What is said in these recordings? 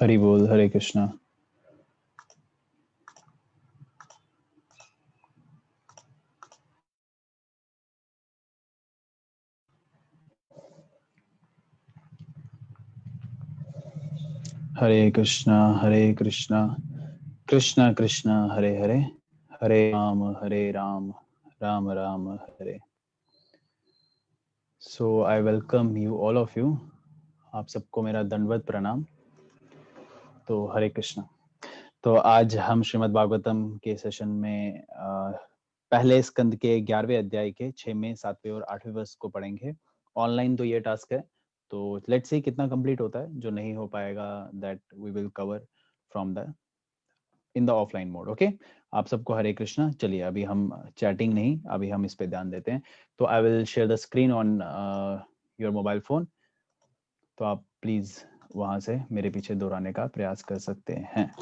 हरि बोल। Hare Krishna. Hare Krishna Krishna Krishna Hare Hare, Hare Ram Ram Ram Hare. So I welcome you all of you. आप सबको मेरा दंडवत प्रणाम। तो हरे कृष्णा। तो आज हम श्रीमद् भागवतम के सेशन में पहले स्कंद के 11वें अध्याय के 6वें 7वें और 8वें वर्ष को पढ़ेंगे। ऑनलाइन तो ये टास्क है, तो लेट्स सी कितना कंप्लीट होता है। जो नहीं हो पाएगा that we will cover from the in the offline mode. Okay, आप सबको हरे कृष्णा। चलिए अभी हम चैटिंग नहीं, अभी हम इस पे ध्यान देते हैं। तो I will share the screen on your mobile phone. तो आप प्लीज वहां से मेरे पीछे दोहराने का प्रयास कर सकते हैं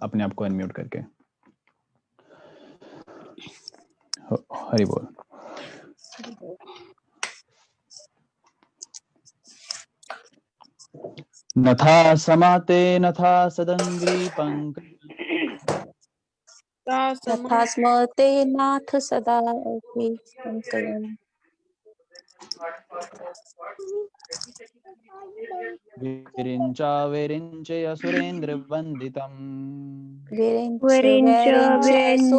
अपने आप को अनम्यूट करके। हरि बोल। नथा समाते नथा सदंग्री पंक तथा स्मरते नाथ सदा पंकजम्। विरिञ्चा विरिञ्चय सुरेन्द्र वन्दितम् विरिञ्च सुरेन्द्रवन्दितम्।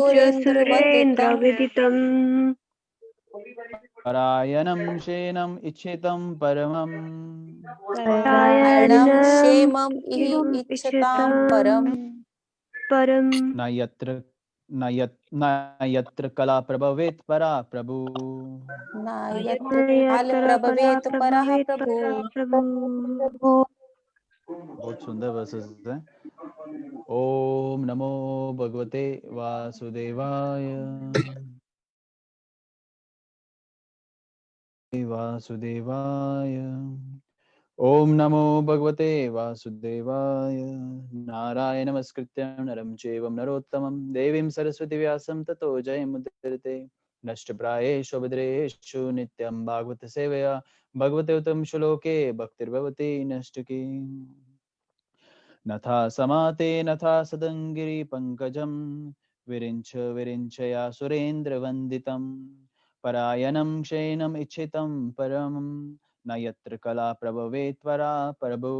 सुरेन्द्रविदितम् परायणं शेनम् इच्छितं परमम् परायणं क्षेमम् इच्छतां परम्। न यत्र कला प्रभवेत् परा प्रभु। न यत्र काल प्रभवेत् परः प्रभु। बहुत सुंदर वर्सेस हैं। ओम नमो भगवते वासुदेवाय वासुदेवाय। ओम नमो भगवते वासुदेवाय। नारायण नमस्कृत्यं नरं चैव नरोत्तमं देवीं सरस्वती व्यासं ततो जयमुदीरते। नष्टप्रायेषु भद्रेषु नित्यं भागवत सेवया भगवते उत्तम श्लोके भक्तिर्भवति नष्टकी। नथा समाते नथा सदङ्गिरि पंकजं विरिञ्च विरिञ्चया सुरेन्द्रवन्दितं परायणं शयनम् इच्छितं परमं न यत्र कला प्रभवेत् परा प्रभु।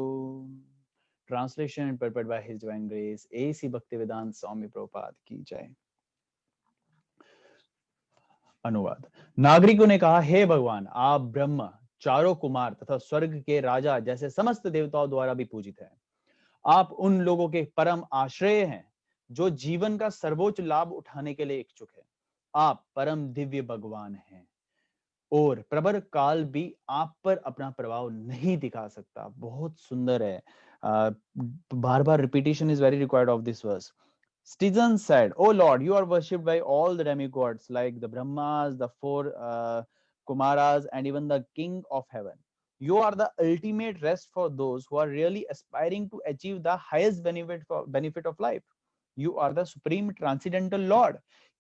Translation and prepared by His Divine Grace A.C. Bhaktivedanta Swami Prabhupada की जय। अनुवाद। नागरिकों ने कहा, हे भगवान, आप ब्रह्म, चारों कुमार तथा स्वर्ग के राजा जैसे समस्त देवताओं द्वारा भी पूजित हैं। आप उन लोगों के परम आश्रय हैं जो जीवन का सर्वोच्च लाभ उठाने के लिए इच्छुक है। आप परम दिव्य भगवान हैं और प्रबर काल भी आप पर अपना प्रभाव नहीं दिखा सकता। बहुत सुंदर है। बार बार repetition is very required of this verse. Stephen said, "O Lord, you are worshipped by all the demigods like the Brahmas, the four Kumaras, and even the King of Heaven. You are the ultimate rest for those who are really aspiring to achieve the highest benefit of life. You are the supreme transcendental Lord,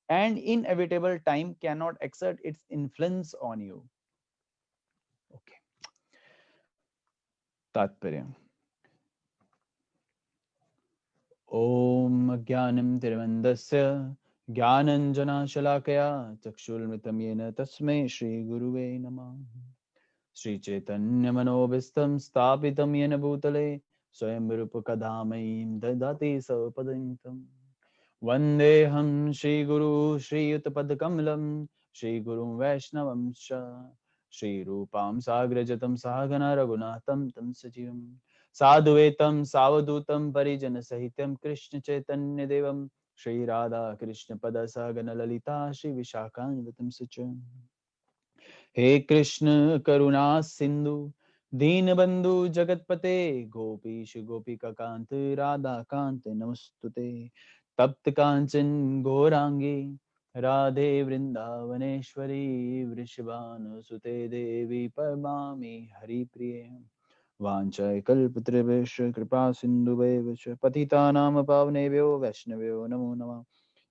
and inevitable time cannot exert its influence on you." Okay. तात्पर्य। ओम ज्ञानं तिरवन्दस्य ज्ञानञ्जनशलाकया चक्षुर्मृतं येन तस्मै श्रीगुरुवे नमः। श्रीचैतन्यमनोभीष्टं स्थापितं येन भूतले स्वयं रूपकदामयीं ददाति सपदन्तं। वन्देऽहं श्रीगुरु श्रीयुतपदकमलं श्रीगुरुं वैष्णवं च श्रीरूपां साग्रजतं सहगण रघुनाथं तं सजीवम् साधुवेतं सावधूतं परिजनसहितं कृष्ण चैतन्य देवं श्री राधा कृष्ण पद सहगण ललिता श्री विशाखान्वितं सच। हे कृष्ण करुणा सिंधु दीनबंधु जगतपते गोपीश गोपिका कांत राधा कांत नमस्तुते। तप्त कांचन गौरांगी राधे वृंदावनेश्वरी वृषभानुसुते देवी परमामि हरिप्रिये। वाञ्छाकल्पतरुभ्यश्च कृपा सिन्धुभ्यः च पतितानां पावनेभ्यो वैष्णवेभ्यो नमो नमः।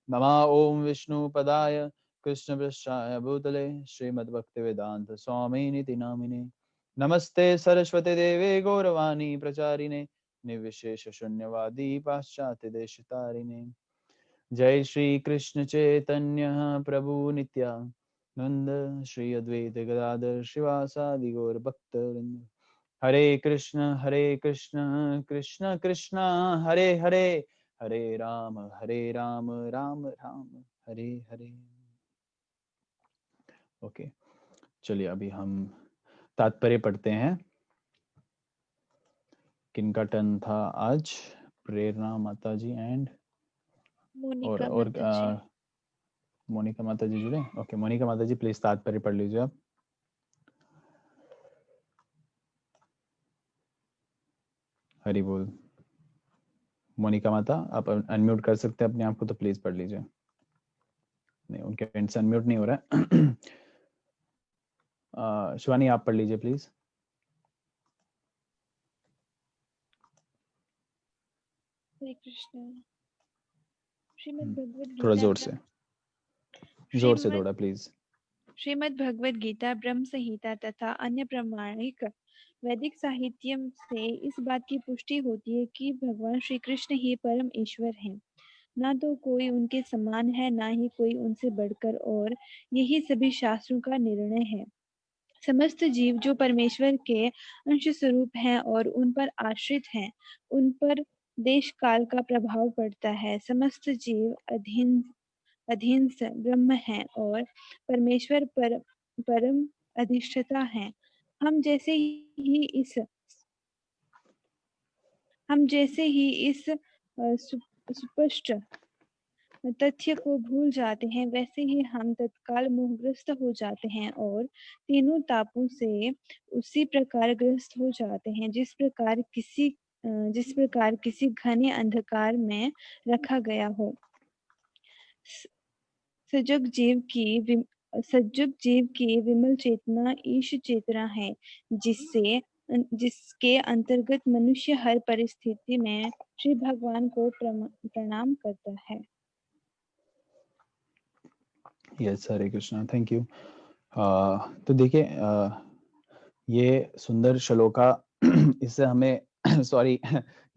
नमः ओं विष्णुपदाय कृष्णपृष्ठाय भूतले श्रीमद्भक्तिवेदान्त स्वामिनिति नामिने। नमस्ते सरस्वती देवे गौरवाणी प्रचारिणे निर्विशेष शून्यवादी पाश्चात्य देश तारिणे। जय श्री कृष्ण चैतन्य प्रभु नित्यानंद, श्री अद्वैत गदाधर शिवासादि गौर भक्तवृंद। हरे कृष्ण कृष्ण कृष्ण हरे हरे, हरे राम राम राम हरे हरे। ओके, चलिए अभी हम तात्पर्य पढ़ते हैं। किनका टर्न था आज? प्रेरणा माता जी एंड मोनिका और माता जी। मोनिका माता जी जुड़े? ओके, मोनिका माता जी प्लीज तात्पर्य पढ़ लीजिए आप। हरि बोल। मोनिका माता आप अनम्यूट कर सकते हैं अपने आप को, तो प्लीज पढ़ लीजिए। नहीं, उनके एंड से अनम्यूट नहीं हो रहा है। शिवानी आप पढ़ लीजिए प्लीज। हरे कृष्ण। श्रीमद् भगवद थोड़ा गीता जोर से, जोर से थोड़ा प्लीज। श्रीमद् भगवद गीता ब्रह्म संहिता तथा अन्य प्रामाणिक वैदिक साहित्य से इस बात की पुष्टि होती है कि भगवान श्री कृष्ण ही परम ईश्वर हैं। ना तो कोई उनके समान है, ना ही कोई उनसे बढ़कर, और यही सभी शास्त्रों का निर्णय है। समस्त जीव जो परमेश्वर के अंश स्वरूप हैं और उन पर आश्रित हैं, उन पर देश काल का प्रभाव पड़ता है। समस्त जीव अधीन से ब्रह्म है और परमेश्वर परम अधिष्ठाता है। हम जैसे ही इस सुस्पष्ट तथ्य को भूल जाते हैं, वैसे ही हम तत्काल मोहग्रस्त हो जाते हैं और तीनों तापों से उसी प्रकार ग्रस्त हो जाते हैं जिस प्रकार किसी घने अंधकार में रखा गया हो। सजग जीव की विमल चेतना ईश चेतना है, जिसके अंतर्गत मनुष्य हर परिस्थिति में श्री भगवान को प्रणाम करता है। Yes, Hare Krishna, thank you. तो देखिए, ये सुंदर श्लोका इससे हमें सॉरी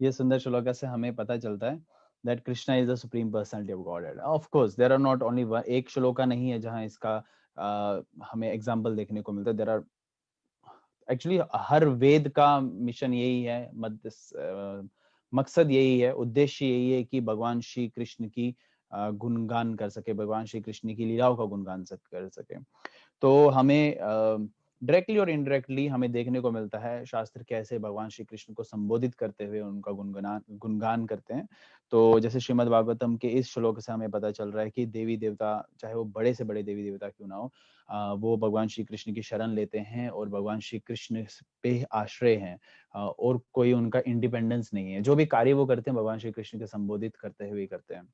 ये सुंदर श्लोका से हमें पता चलता है that Krishna is the supreme personality of Godhead. Of course, there are not only one, एक श्लोका नहीं है जहाँ इसका हमें एग्जाम्पल देखने को मिलता है। There are एक्चुअली हर वेद का मिशन यही है, मकसद यही है, उद्देश्य यही है कि भगवान श्री कृष्ण की गुणगान कर सके, भगवान श्री कृष्ण की लीलाओं का गुणगान कर सके। तो हमें डायरेक्टली और इनडायरेक्टली हमें देखने को मिलता है शास्त्र कैसे भगवान श्री कृष्ण को संबोधित करते हुए उनका गुणगान करते हैं। तो जैसे श्रीमद् भागवतम के इस श्लोक से हमें पता चल रहा है कि देवी देवता, चाहे वो बड़े से बड़े देवी देवता क्यों ना हो, वो भगवान श्री कृष्ण की शरण लेते हैं और भगवान श्री कृष्ण पे आश्रय हैं, और कोई उनका इंडिपेंडेंस नहीं है। जो भी कार्य वो करते हैं भगवान श्री कृष्ण के संबोधित करते हुए करते हैं।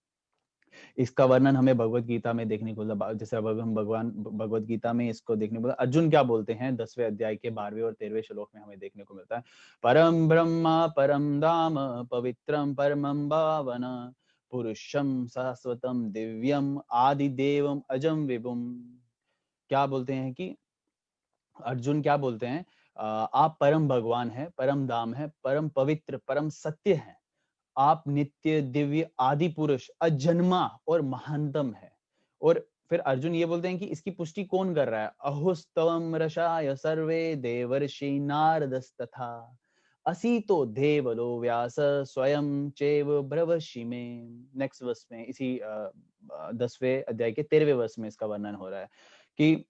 इसका वर्णन हमें भगवत गीता में देखने को मिलता है। जैसे हम भगवान भगवत गीता में इसको देखने को मिलता है। अर्जुन क्या बोलते हैं 10वें अध्याय के 12वें और 13वें श्लोक में हमें देखने को मिलता है, परम ब्रह्म परम धाम पवित्रम परमं पावन पुरुषम शाश्वतम दिव्यम आदिदेवम अजम विभुम। क्या बोलते हैं कि अर्जुन क्या बोलते हैं, आप परम भगवान है, परम धाम है, परम पवित्र, परम सत्य है, आप नित्य दिव्य आदि पुरुष अजन्मा और महानतम है। और फिर अर्जुन ये बोलते हैं कि इसकी पुष्टि कौन कर रहा है, अहुस्तवम रशाय सर्वे देवर्षि नारदस्तथा असीतो देवलो व्यास स्वयं चैव ब्रवषि में। नेक्स्ट वर्स में, इसी 10वें अध्याय के 13वें वर्स में इसका वर्णन हो रहा है कि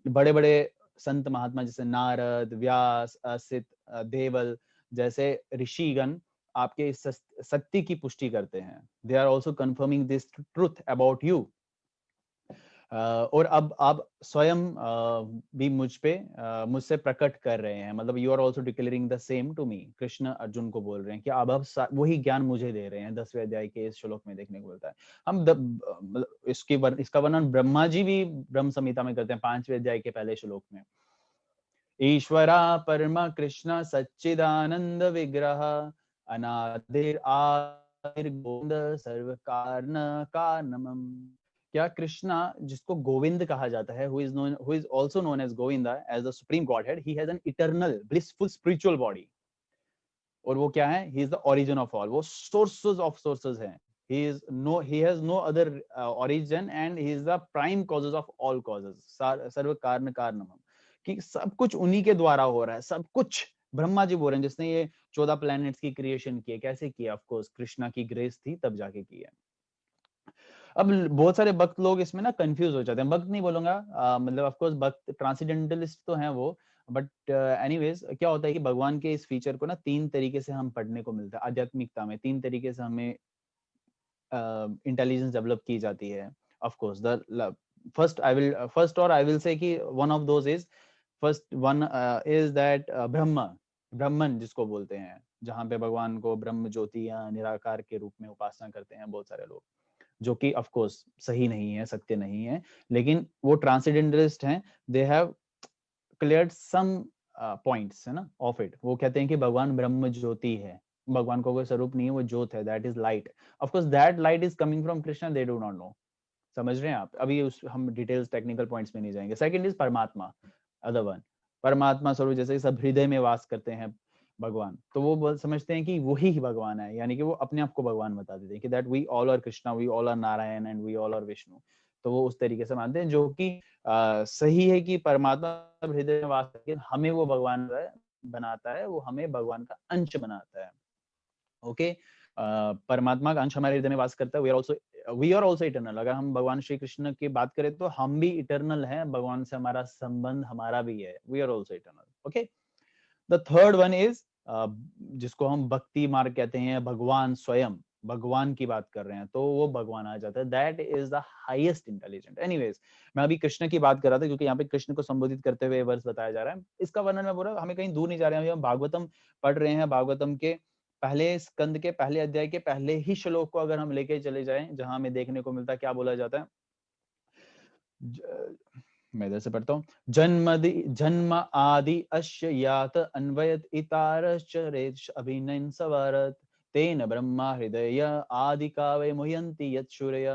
बड़े बड़े संत महात्मा जैसे नारद, व्यास, असित, देवल जैसे ऋषिगण आपके सत्य की पुष्टि करते हैं। They are also confirming this truth about you. और अब आप स्वयं भी मुझसे प्रकट कर रहे हैं, मतलब you are also declaring the same to me. Krishna Arjun को बोल रहे हैं कि अब वही ज्ञान मुझे दे रहे हैं। 10वें अध्याय के इस श्लोक में देखने को मिलता है। हम इसका वर्णन ब्रह्मा जी भी ब्रह्म संहिता में करते हैं 5वें अध्याय के पहले श्लोक में। ईश्वरा परम कृष्ण सच्चिदानंद विग्रह अनादिर आदिर गोविंद सर्व कारण कारणम। क्या कृष्णा, जिसको गोविंद कहा जाता है, who is also known as Govinda as the supreme godhead, he has an eternal blissful spiritual body. और वो क्या है? He is the origin of all, वो सोर्सेज ऑफ सोर्सेज हैं। he has no other origin and he is the prime causes of all causes, सर्व कारण कारणम, कि सब कुछ उन्हीं के द्वारा हो रहा है, सब कुछ ब्रह्मा जी बोल रहे हैं, जिसने ये 14 प्लैनेट्स की क्रिएशन की है। कैसे किया? ऑफ कोर्स कृष्णा की ग्रेस थी तब जाके की है। अब बहुत सारे भक्त लोग इसमें ना कंफ्यूज हो जाते हैं, भक्त नहीं बोलूंगा, मतलब ऑफ कोर्स भक्त ट्रांसेंडेंटलिस्ट तो हैं वो, बट एनीवेज क्या होता है कि भगवान के इस फीचर को ना 3 तरीके से हम पढ़ने को मिलता है। आध्यात्मिकता में 3 तरीके से हमें इंटेलिजेंस डेवलप की जाती है। ऑफ कोर्स द फर्स्ट और आई विल से कि one of those is, first one is that Brahman जिसको बोलते हैं, जहाँ पे भगवान को ब्रह्म ज्योति या निराकार के रूप में उपासना करते हैं बहुत सारे लोग, जो कि ऑफ कोर्स सही नहीं है, सत्य नहीं है, लेकिन वो ट्रांसेंडेंटलिस्ट हैं। They have cleared some points, है ना, ऑफ इट। वो कहते हैं कि भगवान ब्रह्म ज्योति है, भगवान को कोई स्वरूप नहीं है, वो ज्योत है, that is light. Of course that light is coming from Krishna, they do not know. समझ रहे हैं आप? अभी हम डिटेल्स टेक्निकल पॉइंट्स में नहीं जाएंगे। सेकंड इज परमात्मा, अदर वन, परमात्मा स्वरूप, जैसे सब हृदय में वास करते हैं भगवान, तो वो समझते हैं कि वही भगवान है, यानी कि वो अपने आप को भगवान बता देते हैं कि that we all are Krishna, we all are Narayan and we all are Vishnu. तो वो उस तरीके से मानते हैं, जो कि सही है कि परमात्मा हृदय में वास करके हमें वो भगवान बनाता है, वो हमें भगवान का अंश बनाता है। ओके, परमात्मा का अंश हमारे हृदय में वास करता है। We are also eternal. अगर हम भगवान श्री कृष्ण की बात करें तो हम भी इटर्नल हैं, भगवान से हमारा संबंध हमारा भी है, we are also eternal. Okay, the third one is, जिसको हम भक्ति मार्ग कहते हैं, भगवान स्वयं, भगवान की बात कर रहे हैं तो वो भगवान आ जाता है, that is the highest intelligent. Anyways, मैं अभी कृष्ण की बात कर रहा था क्योंकि यहाँ पे कृष्ण को संबोधित करते हुए वर्ष बताया जा रहा है। इसका वर्णन मैं बोल रहा हूँ, हमें कहीं दूर नहीं जा रहे हैं, हम भागवतम पढ़ रहे हैं। भागवतम के पहले स्कंद के पहले अध्याय के पहले ही श्लोक को अगर हम लेके चले जाएं, जहां हमें देखने को मिलता है, क्या बोला जाता है, मैं इधर से पढ़ता हूँ। जन्म आदि अश्य यात अन्वयत इतारश्च अभिनयन सवारत, तेन ब्रह्मा हृदय आदि कावे मुह्यन्ति यत्सूरय,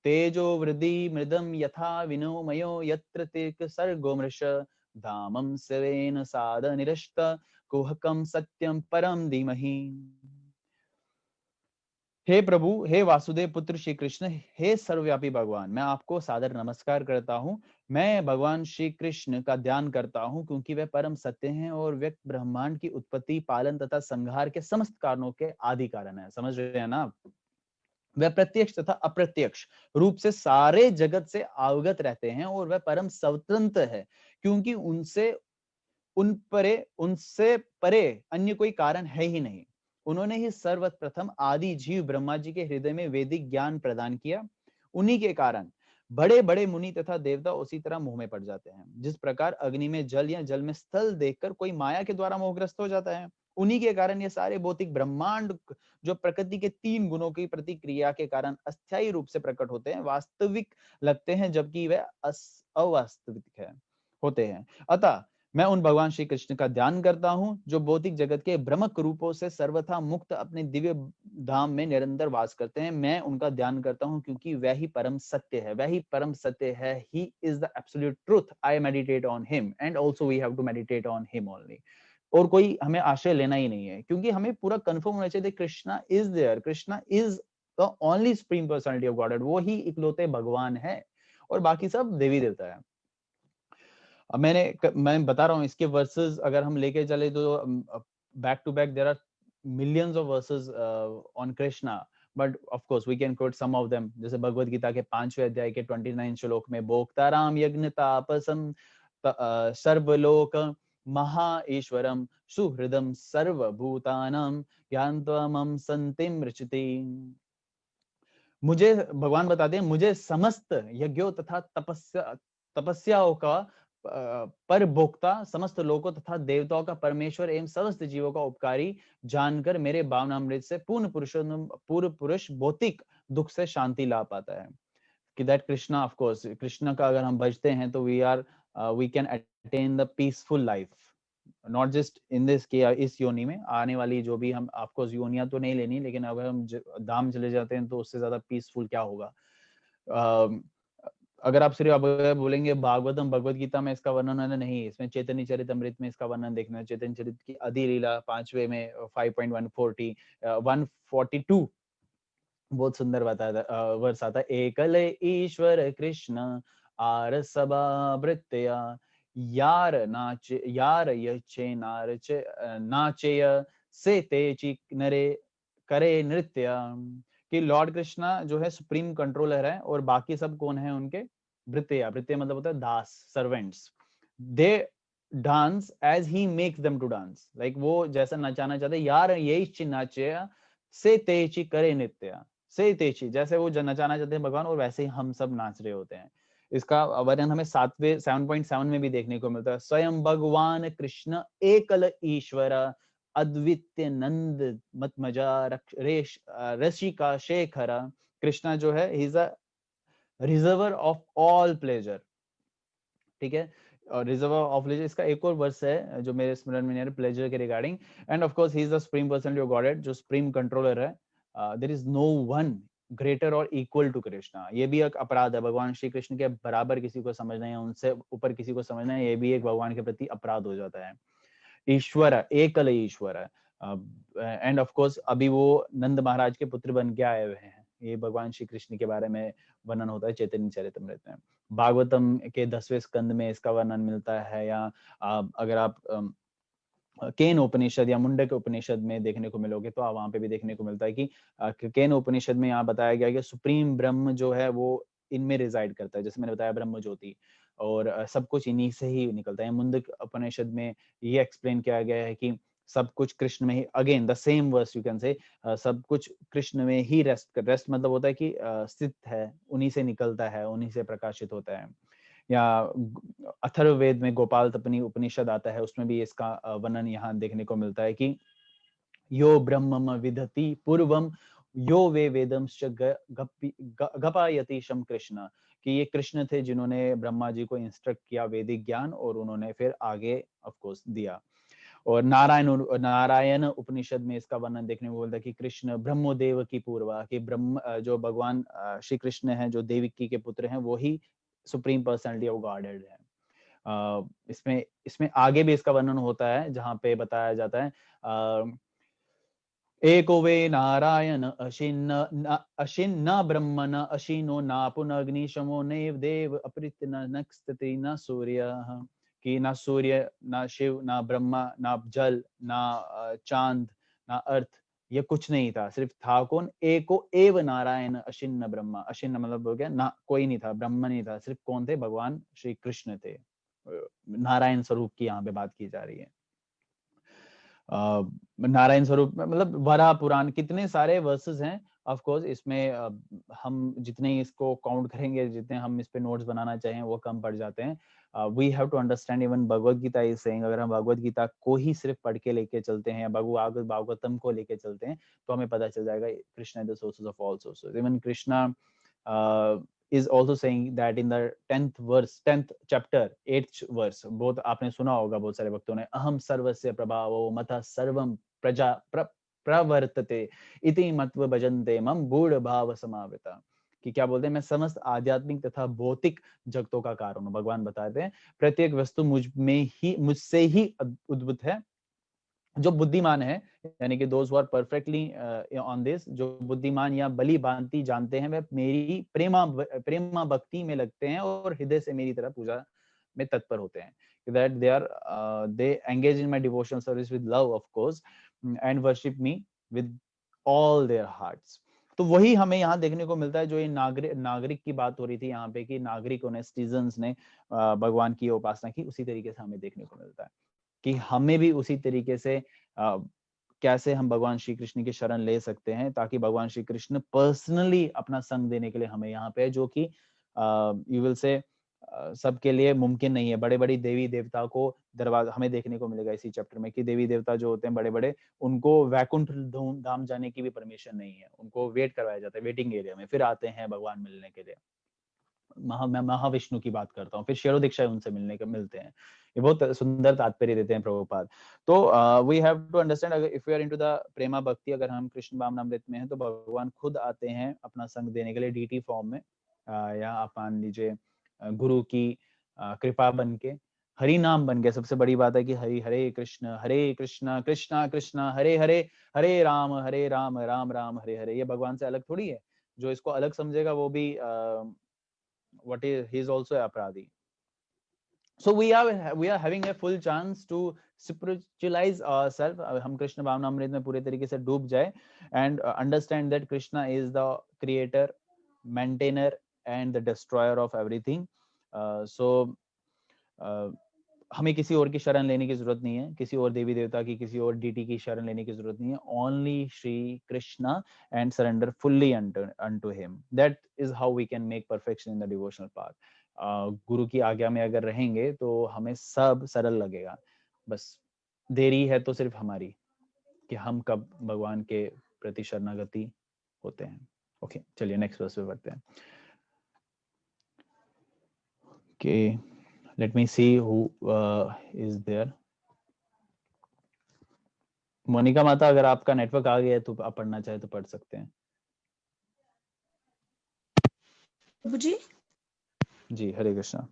तेजो वृद्धि मृदम यथा विनोमयो यत्र तिर्क सर्गो मृष, धामं सवेन साद निरस्त कुहकम सत्यम परम धीमहि। हे प्रभु, हे वासुदेव पुत्र श्री कृष्ण, हे सर्वव्यापी भगवान, मैं आपको सादर नमस्कार करता हूँ। मैं भगवान श्री कृष्ण का ध्यान करता हूँ क्योंकि वे परम सत्य हैं और व्यक्त ब्रह्मांड की उत्पत्ति, पालन तथा संहार के समस्त कारणों के आदि कारण है। समझ रहे हैं ना आप? वह प्रत्यक्ष तथा अप्रत्यक्ष रूप से सारे जगत से अवगत रहते हैं और वह परम स्वतंत्र है, क्योंकि उनसे परे अन्य कोई कारण है ही नहीं। उन्होंने ही सर्वप्रथम आदि जीव ब्रह्मा जी के हृदय में वैदिक ज्ञान प्रदान किया। उन्हीं के कारण बड़े बड़े मुनि तथा देवता उसी तरह मोह में पड़ जाते हैं, जिस प्रकार अग्नि में जल या जल में स्थल देखकर कोई माया के द्वारा मोहग्रस्त हो जाता है। उन्हीं के कारण ये सारे भौतिक ब्रह्मांड, जो प्रकृति के 3 गुणों की प्रतिक्रिया के कारण अस्थायी रूप से प्रकट होते हैं, वास्तविक लगते हैं, जबकि वे अवास्तविक होते हैं। अतः मैं उन भगवान श्री कृष्ण का ध्यान करता हूँ जो भौतिक जगत के भ्रमक रूपों से सर्वथा मुक्त अपने दिव्य धाम में निरंतर वास करते हैं। मैं उनका ध्यान करता हूँ क्योंकि वह ही परम सत्य है, वह ही परम सत्य है। He is the absolute truth. I meditate on him and also we have to meditate on him only. और कोई हमें आश्रय लेना ही नहीं है, क्योंकि हमें पूरा कंफर्म होना चाहिए Krishna is there, Krishna is the only supreme personality of godhead. वो ही इकलौते भगवान है और बाकी सब देवी देवता है। अब मैं बता रहा हूँ इसके वर्सेस अगर हम लेके चले तो back to back there are millions of verses on Krishna, but of course we can quote some of them. जैसे भगवत गीता के 5वें अध्याय के 29 श्लोक में, भोक्ताराम यज्ञ तापसम सर्वलोक महा ईश्वरम सुहृदम सर्वभूतानां ज्ञानत्वमं संतिम रचति। मुझे भगवान बताते हैं, मुझे समस्त यज्ञों तथा तपस्याओं का पर भोक्ता, समस्त लोकों तथा देवताओं का परमेश्वर एवं समस्त जीवों का उपकारी जानकर मेरे भावनामृत से पूर्ण पुरुष भौतिक दुख से शांति ला पाता है। कि that Krishna, of course Krishna का अगर हम बचते हैं तो we can attain the peaceful life, not just in this के इस योनि में, आने वाली जो भी हम, आपको योनियां तो नहीं लेनी, लेकिन अगर हम धाम चले जाते हैं तो उससे ज्यादा पीसफुल क्या होगा। अगर आप सिर्फ आप अगर बोलेंगे भागवतम भगवत गीता में इसका वर्णन है, नहीं, इसमें चैतन्य चरितमृत में इसका वर्णन देखना है। चैतन्य चरित की आदि लीला 5वें में 5.140 142 बहुत सुंदर बताया वर्ष आता है। एकल ईश्वर कृष्ण आर सबा भृत्या यार नाचे यार यचे नाचेय से तेची नरे करे नृत्य। कि लॉर्ड कृष्णा जो है सुप्रीम कंट्रोलर है और बाकी सब कौन है उनके भृत्या। भृत्या मतलब होता है दास, servants. They dance as he makes them to dance, like वो जैसा नचाना चाहते यार यही नाचे से तेची करे नृत्य। से तेची जैसे वो नचाना चाहते हैं भगवान और वैसे ही हम सब नाच रहे होते हैं। इसका वर्णन हमें 7.7 में भी देखने को मिलता है। स्वयं भगवान कृष्ण एकल ईश्वर अद्वितीय नंद मतमजा रसिका शेखर। कृष्णा जो है he is a reservoir of all pleasure, ठीक है। और रिजर्वर ऑफ प्लेजर इसका एक और वर्स है जो मेरे स्मरण में नहीं आ रहा प्लेजर के regarding. And of course he is the supreme personality of godhead जो सुप्रीम कंट्रोलर है। There is no one greater और इक्वल टू कृष्णा। ये भी एक अपराध है, भगवान श्री कृष्ण के बराबर किसी को समझना है, उनसे ऊपर किसी को समझना है, ये भी एक भगवान के प्रति अपराध हो जाता है। ईश्वर एकल ईश्वर है। एंड ऑफ कोर्स अभी वो नंद महाराज के पुत्र बन के आए हुए हैं। ये भगवान श्री कृष्ण के बारे में वर्णन होता है चैतन्य चरितमृत में। भागवतम के 10वें स्कंद में इसका वर्णन मिलता है। या अगर आप केन उपनिषद या मुंडक उपनिषद में देखने को मिलोगे तो वहां पे भी देखने को मिलता है कि केन उपनिषद में यहाँ बताया गया कि सुप्रीम ब्रह्म जो है वो इनमें रिजाइड करता है, जैसे मैंने बताया ब्रह्म ज्योति, और सब कुछ इन्हीं से ही निकलता है। मुंडक उपनिषद में ये एक्सप्लेन किया गया है कि सब कुछ कृष्ण में ही, again the same verse you can say, सब कुछ कृष्ण में ही रेस्ट मतलब होता है कि स्थित है, उन्हीं से निकलता है, उन्हीं से प्रकाशित होता है। या अथर्ववेद में गोपाल तपनी उपनिषद आता है, उसमें भी इसका वर्णन यहाँ देखने को मिलता है कि यो ब्रह्मम विदति पूर्वम यो वे वेदम गपायति शम कृष्ण। कि ये कृष्ण थे जिन्होंने ब्रह्मा जी को इंस्ट्रक्ट किया वैदिक ज्ञान और उन्होंने फिर आगे ऑफ कोर्स दिया। और नारायण उपनिषद में इसका वर्णन देखने को मिलता है कि कृष्ण ब्रह्मोदेव की पूर्वा, कि ब्रह्म जो भगवान श्री कृष्ण है जो देवकी के पुत्र हैं वो ही सुप्रीम पर्सनालिटी ऑफ गॉडहेड है। इसमें आगे भी इसका वर्णन होता है जहाँ पे बताया जाता है एको वे नारायण अशिन्न ब्रह्म न अशिनो ना पुनग्निशमो नैव देव अपृत न नक्षत्र न सूर्य। कि ना सूर्य, ना शिव, ना ब्रह्मा, ना जल, ना चांद, ना अर्थ, ये कुछ नहीं था, सिर्फ था कौन? एको एव नारायण अशिन्न ब्रह्मा। अशिन्न मतलब हो गया ना, कोई नहीं था, ब्रह्म नहीं था, सिर्फ कौन थे? भगवान श्री कृष्ण थे। नारायण स्वरूप की यहाँ पे बात की जा रही है। नारायण स्वरूप में मतलब वराह पुराण, कितने सारे वर्सेस हैं। ऑफ कोर्स इसमें हम जितने इसको काउंट करेंगे, जितने हम इस पे नोट्स बनाना चाहें वो कम पड़ जाते हैं। We have to understand even Bhagavad Gita is saying, अगर हम भगवत गीता को ही सिर्फ पढ़ के लेके चलते हैं या भागवतम को लेके चलते हैं तो हमें पता चल जाएगा Krishna is the sources of all sources. Even Krishna is also saying that in the 10th chapter 8th verse, बहुत आपने सुना होगा बहुत सारे भक्तों ने, अहम सर्वस्य प्रभावो मता सर्वम प्रजा प्रवर्तते इति मत्व भजन्ते मम गूढ़ भाव समावृता। कि क्या बोलते हैं? मैं समस्त आध्यात्मिक तथा भौतिक जगतों का कारण हूँ। भगवान बताते हैं प्रत्येक वस्तु मुझसे ही उद्भूत है। जो बुद्धिमान है, यानी कि those who are perfectly on this, जो बुद्धिमान या बली भांति जानते हैं, वे मेरी प्रेमा भक्ति में लगते हैं और हृदय से मेरी तरह पूजा में तत्पर होते हैं। that they engage in my devotional service with love of course and worship me with all their hearts। तो वही हमें यहाँ देखने को मिलता है जो ये नागरिक की बात हो रही थी यहाँ पे, कि नागरिकों ने, सिटीजन्स ने भगवान की उपासना की, उसी तरीके से हमें देखने को मिलता है कि हमें भी उसी तरीके से कैसे हम भगवान श्री कृष्ण की शरण ले सकते हैं, ताकि भगवान श्री कृष्ण पर्सनली अपना संग देने के लिए हमें यहाँ पे, जो कि यू विल से सबके लिए मुमकिन नहीं है। बड़े बड़ी देवी देवता को दरवाजा हमें देखने को मिलेगा इसी चैप्टर में कि देवी देवता जो होते हैं बड़े बड़े, उनको वैकुंठ धाम जाने की भी परमिशन नहीं है, उनको वेट करवाया जाता है वेटिंग एरिया में, फिर आते हैं भगवान मिलने के लिए। मैं महाविष्णु की बात करता हूँ, फिर शेरो दीक्षा उनसे मिलते हैं। ये बहुत सुंदर तात्पर्य देते हैं प्रभुपाद। तो वी हैव टू अंडरस्टैंड, अगर if we are into the prema bhakti, अगर हम कृष्ण भावनामृत में हैं तो भगवान खुद आते हैं अपना संग देने के लिए डीटी फॉर्म में। या आप मान लीजिए गुरु की कृपा बन के, हरि नाम बन के। सबसे बड़ी बात है कि हरे कृष्ण कृष्णा कृष्णा हरे हरे, हरे राम राम राम हरे हरे। ये भगवान से अलग थोड़ी है। जो इसको अलग समझेगा वो भी what is he is also अपराधी। So we are having a full chance to spiritualize ourselves। हम कृष्ण भावनामृत में पूरे तरीके से डूब जाए and understand that Krishna is the creator, maintainer and the destroyer of everything। So हमें किसी और की शरण लेने की जरूरत नहीं है, किसी और देवी देवता की, किसी और डीटी की शरण लेने की जरूरत नहीं है। Only Shri Krishna and surrender fully unto him। That is how we can make perfection in the devotional path। गुरु की आज्ञा में अगर रहेंगे तो हमें सब सरल लगेगा। बस देरी है तो सिर्फ हमारी, कि हम कब भगवान के प्रति शरणागति होते हैं। ओके, चलिए नेक्स्ट वर्स पे बढ़ते हैं। Okay, let me see who is there। Monika माता, अगर आपका नेटवर्क आ गया है तो आप पढ़ना चाहे तो पढ़ सकते हैं। प्रभु जी। जी, हरे कृष्णा।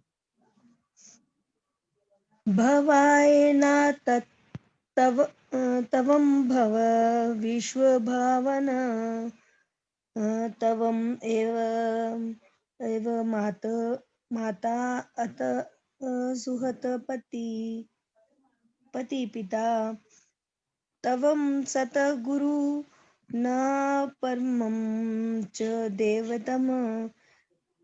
भवायना तव तवम भव विश्व भावना तवम एव माता अत सुहत पति पिता तवम सत गुरु न परमं च देवतम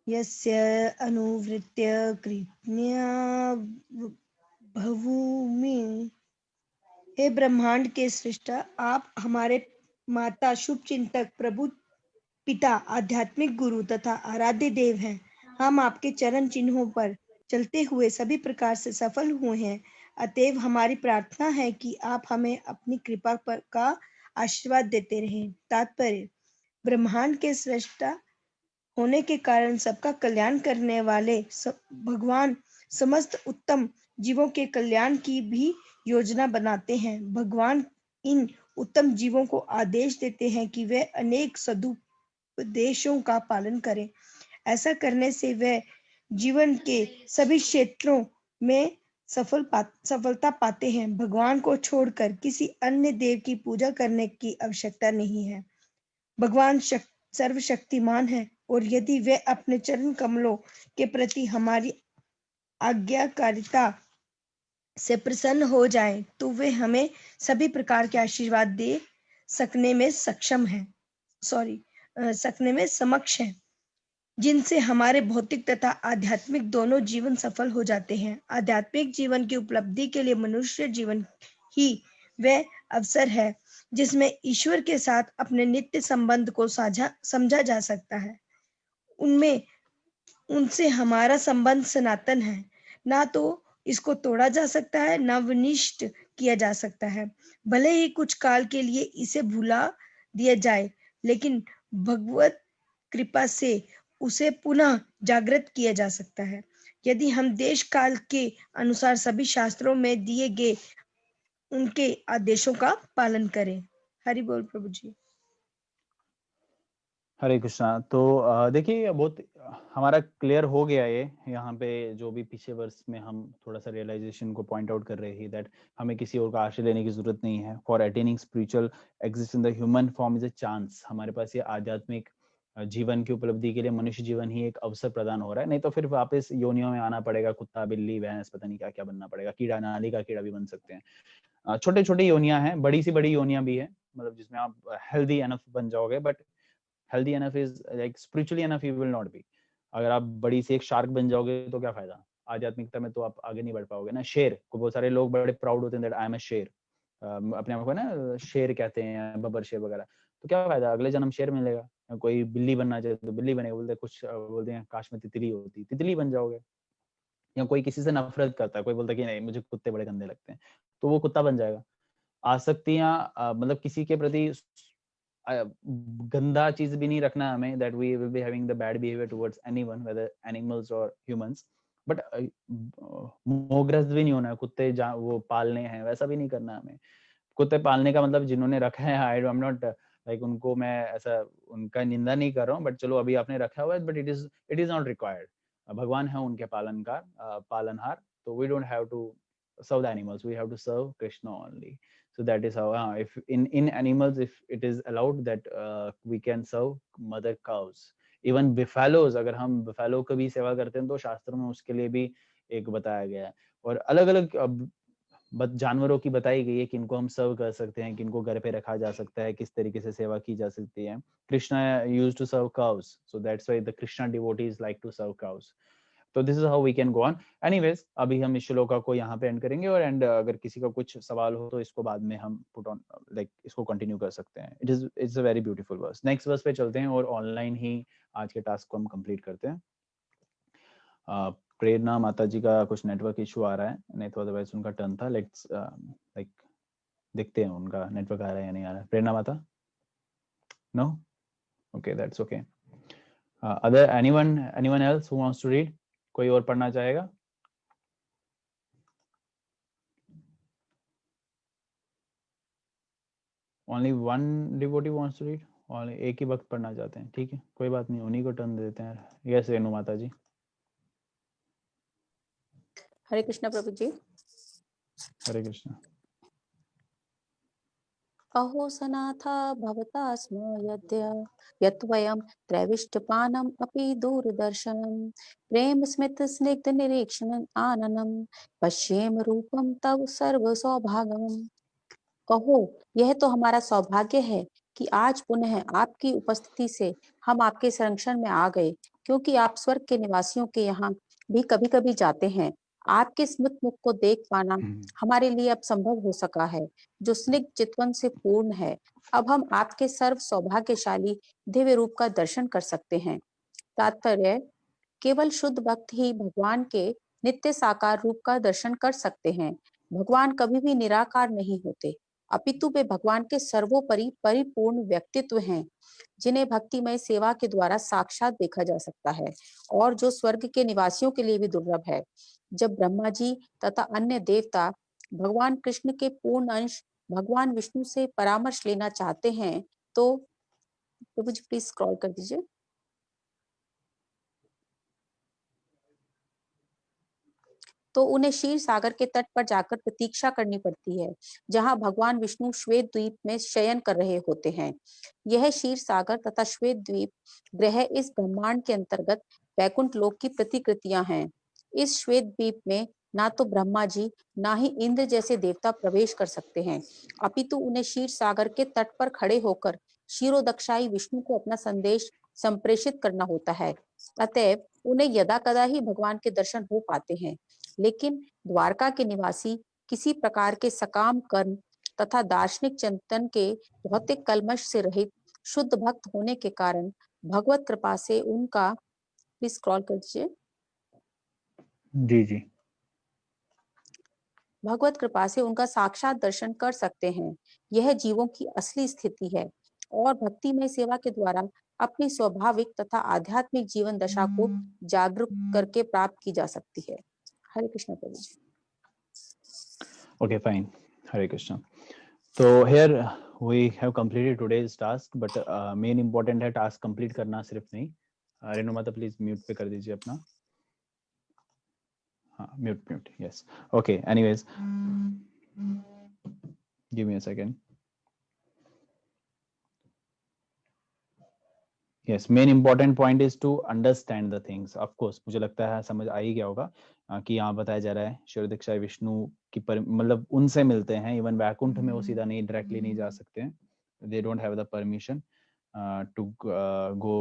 यस्य अनुवृत्य कृत्न्या भूमि। हे ब्रह्मांड के सृष्टा, आप हमारे माता, शुभ चिंतक, प्रभु, पिता, आध्यात्मिक गुरु तथा आराध्य देव हैं। हम आपके चरण चिन्हों पर चलते हुए सभी प्रकार से सफल हुए हैं। अतएव हमारी प्रार्थना है कि आप हमें अपनी कृपा का आशीर्वाद देते रहें। तात्पर्य: ब्रह्मांड के सृष्टा होने के कारण सबका कल्याण करने वाले भगवान समस्त उत्तम जीवों के कल्याण की भी योजना बनाते हैं। भगवान इन उत्तम जीवों को आदेश देते हैं कि वे अनेक सदुपदेशों का पालन करें। ऐसा करने से वे जीवन के सभी क्षेत्रों में सफलता पाते हैं। भगवान को छोड़कर किसी अन्य देव की पूजा करने की आवश्यकता नहीं है। भगवान सर्वशक्तिमान है और यदि वे अपने चरण कमलों के प्रति हमारी आज्ञाकारिता से प्रसन्न हो जाएं, तो वे हमें सभी प्रकार के आशीर्वाद दे सकने में समक्ष हैं, जिनसे हमारे भौतिक तथा आध्यात्मिक दोनों जीवन सफल हो जाते हैं। आध्यात्मिक जीवन की उपलब्धि के लिए मनुष्य जीवन ही वह अवसर है जिसमें ईश्वर के साथ अपने नित्य संबंध को समझा जा सकता है। उनसे हमारा संबंध सनातन है, ना तो इसको तोड़ा जा सकता है, ना विनिष्ट किया जा सकता है। भले ही कुछ काल के लिए इसे भुला दिया जाए, लेकिन भगवत कृपा से उसे पुनः जागृत किया जा सकता है, यदि हम देश काल के अनुसार सभी शास्त्रों में दिए गए उनके आदेशों का पालन करें। हरि बोल प्रभु जी। हरे कृष्णा। तो देखिए, बहुत हमारा क्लियर हो गया ये यहाँ पे, जो भी पीछे वर्ष में हम थोड़ा सा रियलाइजेशन को पॉइंट आउट कर रहे हैं दैट हमें किसी और का आश्रय लेने की जरूरत नहीं है। For attaining spiritual exist in the human form is a chance. हमारे पास ये आध्यात्मिक जीवन की उपलब्धि के लिए मनुष्य जीवन ही एक अवसर प्रदान हो रहा है, नहीं तो फिर वापस योनियों में आना पड़ेगा। कुत्ता, बिल्ली, भैंस, पता नहीं क्या क्या बनना पड़ेगा। कीड़ा, नाली का कीड़ा भी बन सकते हैं। छोटे छोटे योनियां हैं, बड़ी सी बड़ी योनियां भी है, मतलब जिसमें आप हेल्दी एनफ बन जाओगे, but healthy enough is like spiritually enough you will not be। अगर आप बड़ी सी एक शार्क बन जाओगे तो क्या फायदा, आध्यात्मिकता में तो आप आगे नहीं बढ़ पाओगे ना। शेर को बहुत सारे लोग बड़े प्राउड होते हैं दैट आई एम अ शेर, अपने आप को ना शेर कहते हैं, बब्बर शेर वगैरह। तो क्या फायदा, अगले जन्म शेर मिलेगा। कोई बिल्ली बनना चाहे तो बिल्ली बनेगा, बोलते कुछ बोलते हैं काश में तितली होती, तितली बन जाओगे। या कोई किसी से नफरत करता है, कोई बोलता है कि नहीं मुझे कुत्ते बड़े गंदे लगते हैं, तो वो कुत्ता बन जाएगा। आसक्तियां मतलब किसी के प्रति गंदा चीज भी नहीं रखना हमें, that we will be having the bad behavior towards anyone whether animals or humans, but मोहग्रस्त भी नहीं होना है। कुत्ते वो पालने हैं वैसा भी नहीं करना हमें। कुत्ते पालने का मतलब जिन्होंने रखा है, आई एम नॉट लाइक उनको मैं ऐसा उनका निंदा नहीं कर रहा हूँ, बट चलो अभी आपने रखा हुआ है, but it is not required. भगवान है उनके पालनहार, तो we don't have to serve the animals, we have to serve Krishna only. So that is how if in animals, if it is allowed that we can serve mother cows, even buffaloes, अगर हम buffalo की भी सेवा करते हैं तो शास्त्र में उसके लिए भी एक बताया गया है। और अलग अलग जानवरों की बताई गई है कि इनको हम सर्व कर सकते हैं, कि इनको घर पे रखा जा सकता है, किस तरीके से सेवा की जा सकती है। Krishna used to serve cows, so that's why the Krishna devotees like to serve cows. तो this is how we can go on. Anyways, अभी हम इस श्लोका को यहाँ पे एंड करेंगे, और अगर किसी का कुछ सवाल हो तो इसको बाद में हम पुट ऑन इसको कंटिन्यू कर सकते हैं। It's a very beautiful verse. Next verse पे चलते हैं और ऑनलाइन ही आज के टास्क को हम कंप्लीट करते हैं। प्रेरणा माता जी का कुछ नेटवर्क इशू आ रहा है, नहीं तो अदरवाइज उनका टर्न था। लेट्स देखते हैं उनका नेटवर्क आ रहा है या नहीं आ रहा है। Prerna Mata, no, okay, that's okay. Other anyone else who wants to read? कोई और पढ़ना चाहेगा? Only one devotee wants to read, और एक ही वक्त पढ़ना चाहते हैं, ठीक है, कोई बात नहीं, उन्हीं को टर्न दे देते हैं। यस रेणु माता जी। हरे कृष्णा प्रभु जी। हरे कृष्णा। अहो सनाथा भवता स्म यद्य यत्वयं त्रैविष्टपानम् अपि दूरदर्शनं प्रेम स्मित स्निग्ध निरीक्षण आननं पश्येम रूपम तव सर्व सौभागम। कहो, यह तो हमारा सौभाग्य है कि आज पुनः आपकी उपस्थिति से हम आपके संरक्षण में आ गए, क्योंकि आप स्वर्ग के निवासियों के यहाँ भी कभी कभी जाते हैं। आपके स्मित मुख को देख पाना हमारे लिए अब संभव हो सका है, जो स्निग्ध चितवन से पूर्ण है। अब हम आपके सर्व सौभाग्यशाली दिव्य रूप का दर्शन कर सकते हैं। तात्पर्य, केवल शुद्ध भक्त ही भगवान के नित्य साकार रूप का दर्शन कर सकते हैं। भगवान कभी भी निराकार नहीं होते, अपितु वे भगवान के सर्वोपरि परिपूर्ण व्यक्तित्व हैं, जिन्हें भक्तिमय सेवा के द्वारा साक्षात देखा जा सकता है, और जो स्वर्ग के निवासियों के लिए भी दुर्लभ है। जब ब्रह्मा जी तथा अन्य देवता भगवान कृष्ण के पूर्ण अंश भगवान विष्णु से परामर्श लेना चाहते हैं, तो प्रभु जी प्लीज स्क्रॉल कर दीजिए। तो उन्हें क्षीर सागर के तट पर जाकर प्रतीक्षा करनी पड़ती है, जहां भगवान विष्णु श्वेत द्वीप में शयन कर रहे होते हैं। यह क्षीर सागर तथा श्वेत द्वीप ग्रह इस ब्रह्मांड के अंतर्गत वैकुंठ लोक की प्रतिकृतियां हैं। इस श्वेत द्वीप में ना तो ब्रह्मा जी ना ही इंद्र जैसे देवता प्रवेश कर सकते हैं, अपितु उन्हें क्षीर सागर के तट पर खड़े होकर क्षीरोदक्षाई विष्णु को अपना संदेश संप्रेषित करना होता है। अतएव उन्हें यदा कदा ही भगवान के दर्शन हो पाते हैं। लेकिन द्वारका के निवासी किसी प्रकार के सकाम कर्म तथा दार्शनिक चिंतन के भौतिक कलमश से रहित शुद्ध भक्त होने के कारण भगवत कृपा से उनका, प्लीज स्क्रॉल कर दीजिए। जी जी। भगवत कृपा से उनका साक्षात दर्शन कर सकते हैं। यह जीवों की असली स्थिति है, और भक्तिमय सेवा के द्वारा अपनी स्वाभाविक तथा आध्यात्मिक जीवन दशा को जागरूक करके प्राप्त की जा सकती है। हरे कृष्ण प्रभु जी। Okay, fine. Hare Krishna. So here we have completed today's task, but main important है task complete करना सिर्फ नहीं। रेणु माता प्लीज म्यूट पे कर दीजिए अपना। हाँ, mute, yes. Okay, anyways, give me a second. Yes, main important point is to understand the things. Of course, मुझे लगता है समझ आ ही गया होगा कि यहाँ बताया जा रहा है क्षीरोदक्षाई विष्णु की मतलब उनसे मिलते हैं। इवन वैकुंठ में वो सीधा नहीं, डायरेक्टली नहीं जा सकते हैं। They don't have the permission to go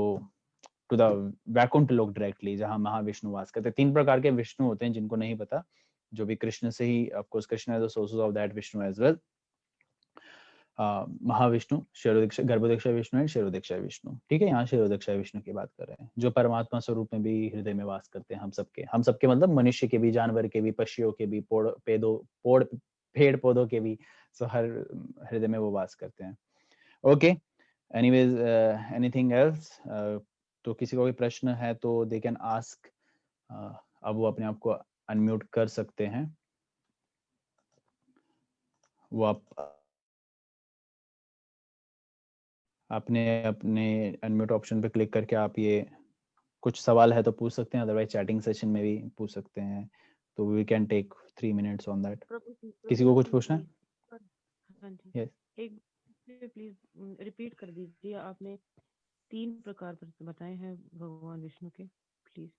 to the Vaikuntha लोक डायरेक्टली, जहाँ महाविष्णु वास करते हैं। 3 प्रकार के विष्णु होते हैं, जिनको नहीं पता, जो भी कृष्ण से ही, ऑफ कोर्स कृष्ण है the sources of that Vishnu as well. Mahavishnu, Garbhodakshayi Vishnu है, क्षीरोदक्षाय विष्णु, ठीक है। यहाँ क्षीरोदक्षाय विष्णु की बात कर रहे हैं, जो परमात्मा स्वरूप में भी हृदय में वास करते हैं। हम सबके मतलब मनुष्य के भी, जानवर के भी, पक्षियों के भी, पेड़ पौधों के भी, सो हर हृदय में वो वास करते हैं। Okay, anyways, anything else? तो किसी को कोई प्रश्न है तो दे कैन आस्क। अब वो अपने आप को अनम्यूट कर सकते हैं। वो अपने अनम्यूट ऑप्शन पे क्लिक करके आप ये कुछ सवाल है तो पूछ सकते हैं, अदरवाइज चैटिंग सेशन में भी पूछ सकते हैं, तो we can take 3 minutes on that. किसी को कुछ पूछना है? हाँ जी, यस एक प्लीज रिपीट कर दीजिए, आपने 3 प्रकार बताए हैं भगवान विष्णु के, प्लीज।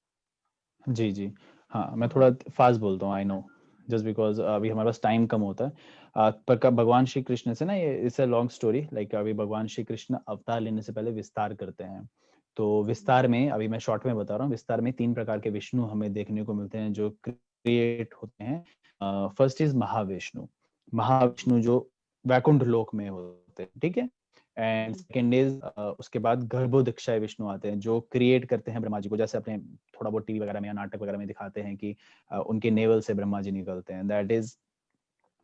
जी जी हाँ, मैं थोड़ा फास्ट बोलता हूँ, आई नो, जस्ट बिकॉज अभी हमारे पास टाइम कम होता है। पर भगवान श्री कृष्ण से ना, ये it's a long story, like अभी भगवान श्री कृष्ण अवतार लेने से पहले विस्तार करते हैं। तो विस्तार में, अभी मैं शॉर्ट में बता रहा हूँ, विस्तार में 3 प्रकार के विष्णु हमें देखने को मिलते हैं जो क्रिएट होते हैं। First is Mahavishnu. महाविष्णु जो वैकुंठ लोक में होते हैं, ठीक है। एंड सेकेंड इज उसके बाद गर्भोदक्षाय विष्णु आते हैं जो क्रिएट करते हैं ब्रह्मा जी को, जैसे अपने थोड़ा बहुत टीवी वगैरह में या नाटक वगैरह में दिखाते हैं कि उनके नेवल से ब्रह्मा जी निकलते हैं, that is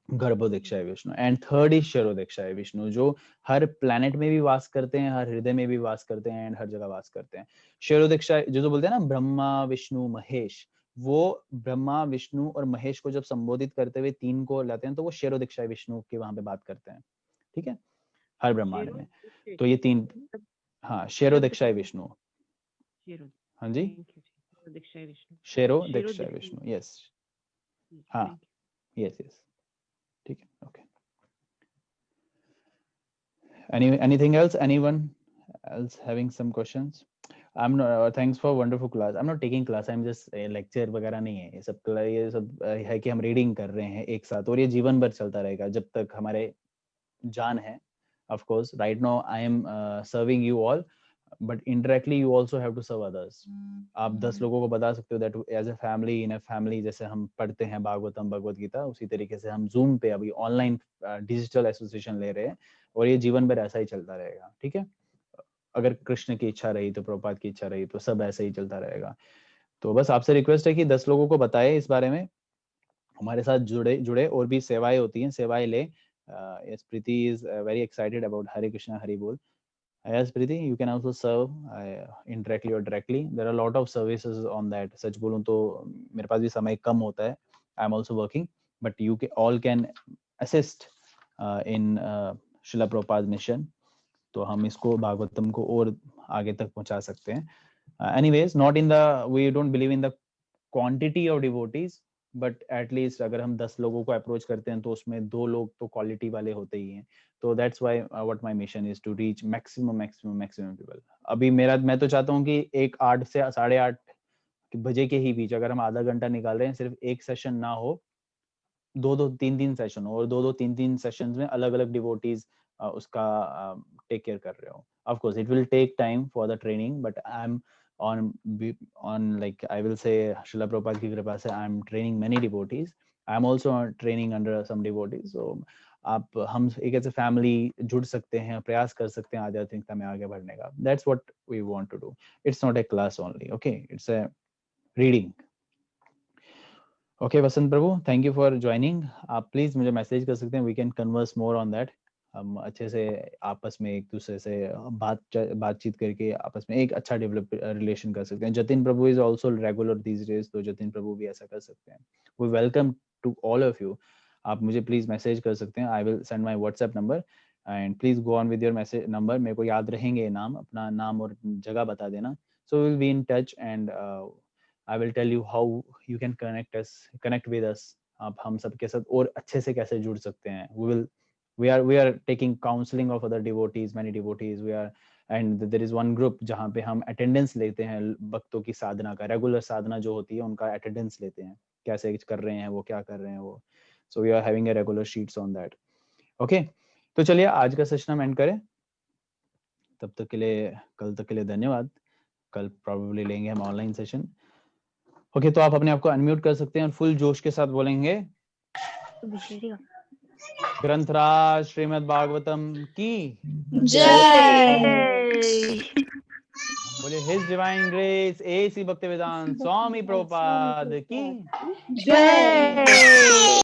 Garbhodakshayi Vishnu. And third is Kshirodakshayi Vishnu जो हर प्लेनेट में भी वास करते हैं, हर हृदय में भी वास करते हैं, एंड हर जगह वास करते हैं। क्षरोदक्षाय जो बोलते हैं ना, ब्रह्मा विष्णु महेश, वो ब्रह्मा विष्णु और महेश को जब संबोधित करते हुए 3 को लाते हैं तो वो क्षरोदक्षाय विष्णु की वहां पे बात करते हैं, ठीक है, हर ब्रह्मांड में। तो ये 3, हाँ, क्षरोदक्षाय विष्णु, हाँ जी, दीक्षाय विष्णु, क्षरोदक्षाय विष्णु, यस, हाँ, यस यस, ठीक है, okay. Anything else? Anyone else having some questions? I'm not. Thanks for wonderful class. I'm not taking class. I'm just lecture वगैरह नहीं है, ये सब है कि हम रीडिंग कर रहे हैं एक साथ, और ये जीवन भर चलता रहेगा जब तक हमारे जान है। Of course, right now I am serving you all, but indirectly you also have to serve others. आप 10 लोगों को बता सकते हो that as a family, in a family, जैसे हम पढ़ते हैं भागवतम भगवत गीता, उसी तरीके से हम जूम पे अभी ऑनलाइन डिजिटल एसोसिएशन ले रहे हैं, और ये जीवन भर ऐसा ही चलता रहेगा, ठीक है। अगर कृष्ण की इच्छा रही तो, प्रभुपाद की इच्छा रही तो, सब ऐसे ही चलता रहेगा। तो बस आपसे रिक्वेस्ट है कि 10 लोगों को बताए इस बारे में, हमारे साथ जुड़े और भी सेवाएं होती हैं, सेवाएं ले। yes, Preeti is very excited about Hare Krishna Hari Bol. Yes, Preeti, you can also serve indirectly or directly. There are a lot of services on that. सच बोलूं तो मेरे पास भी समय कम होता है, I am also working, but you all can assist in Srila Prabhupada mission. तो हम इसको भागवतम को और आगे तक पहुंचा सकते हैं। Anyways, not in the, we don't believe in the quantity of devotees, but at least अगर हम 10 लोगों को अप्रोच करते हैं तो उसमें 2 लोग तो क्वालिटी वाले होते ही हैं। तो that's why what my mission is to reach maximum people. अभी मैं तो चाहता हूँ कि एक 8 से 8:30 बजे के ही बीच अगर हम आधा घंटा निकाल रहे हैं, सिर्फ एक सेशन ना हो, 2-2 3-3 सेशन हो, और 2-2 3-3 सेशंस में अलग अलग डिवोटीज उसका टेक केयर कर रहे हो। Of course it will take time for the training, but I am on like I will say Srila Prabhupada की कृपा से I am training many devotees. I am also training under some devotees. So आप हम एक ऐसे family जुड़ सकते हैं, प्रयास कर सकते हैं आध्यात्मिकता में आगे बढ़ने का। That's what we want to do. It's not a class only, okay? It's a reading. Okay, Vasant Prabhu, thank you for joining. आप प्लीज मुझे मैसेज कर सकते हैं, we can converse more on that. हम अच्छे से आपस में एक दूसरे से बातचीत करके आपस में एक अच्छा डेवलप रिलेशन कर सकते हैं। Jatin Prabhu is also regular these days, तो जतिन प्रभु भी ऐसा कर सकते हैं। We welcome to all of you. आप मुझे प्लीज मैसेज कर सकते हैं, I will send my WhatsApp number and please go on with your message number. मेरे को याद रहेंगे नाम, अपना नाम और जगह बता देना। So will be in touch and I will tell you how you can connect with us. आप हम सबके साथ और अच्छे से कैसे जुड़ सकते हैं। We are taking counseling of other devotees, many devotees. And there is one group जहाँ पे हम attendance लेते हैं भक्तों की साधना का, रेगुलर साधना जो होती है उनका attendance लेते हैं, कैसे कर रहे हैं वो, क्या कर रहे हैं वो। So we are having a regular sheets on that. Okay, तो चलिए आज का सेशन हम एंड करें। तब तक के लिए, कल तक के लिए धन्यवाद। कल probably लेंगे हम ऑनलाइन सेशन। ओके, तो आप अपने आप को अनम्यूट कर सकते हैं और फुल जोश के साथ बोलेंगे, ग्रंथराज श्रीमद् भागवतम की जय। बोले His Divine Grace AC Bhaktivedanta Swami Prabhupada की जय।